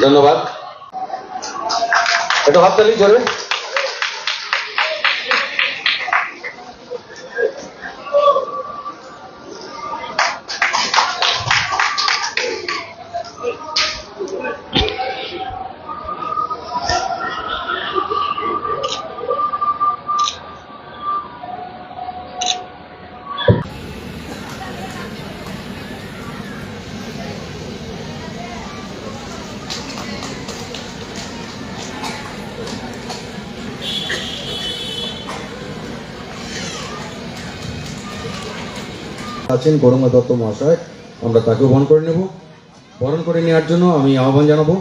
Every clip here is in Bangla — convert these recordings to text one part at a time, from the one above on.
ধন্যবাদ। একটু হাততালি জোরে। আছেন গৌরঙ্গ দত্ত মহাশয়, আমরা তাকেও বরণ করে নেব। বরণ করে নেওয়ার জন্য আমি আহ্বান জানাবো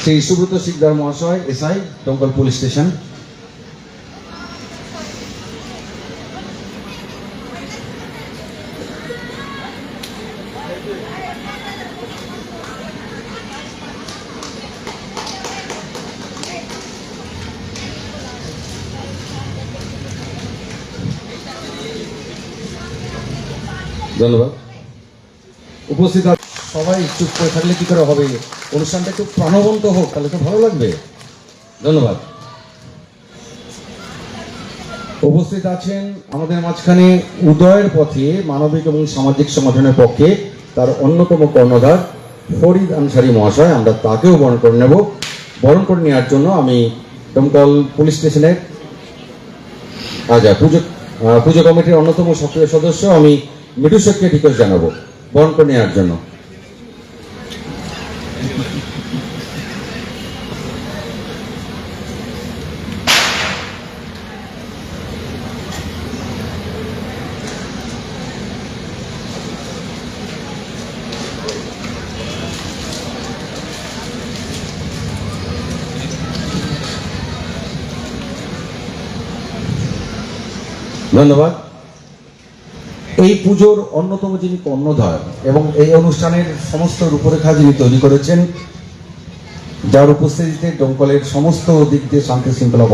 শ্রী সুব্রত শিকদার মহাশয়, এসআই, দমকল পুলিশ স্টেশন। ধন্যবাদ। উপস্থিত সবাই চুপ করে থাকলে কি করে হবে? অনুষ্ঠানটা একটু প্রাণবন্ত হোক, তাহলে তো ভালো লাগবে। ধন্যবাদ। উপস্থিত আছেন আমাদের মাঝখানে উদয়ের পথে মানবিক এবং সামাজিক সংগঠনের পক্ষে তার অন্যতম কর্ণধার ফরিদ আনসারী মহাশয়, আমরা তাকেও বরণ করে নেব। বরণ করে নেওয়ার জন্য আমি দমকল পুলিশ স্টেশনের পুজো কমিটির অন্যতম সক্রিয় সদস্য আমি মিঠু শেখকে রিকোয়েস্ট জানাবো বরণ করে নেওয়ার জন্য। ধন্যবাদ। এই পুজোর অন্যতম যিনি কর্ণধার এবং এই অনুষ্ঠানের সমস্ত রূপরেখা যিনি তৈরি করেছেন, যার উপস্থিতিতে দমকলের সমস্ত দিক দিয়ে শান্তি শৃঙ্খলা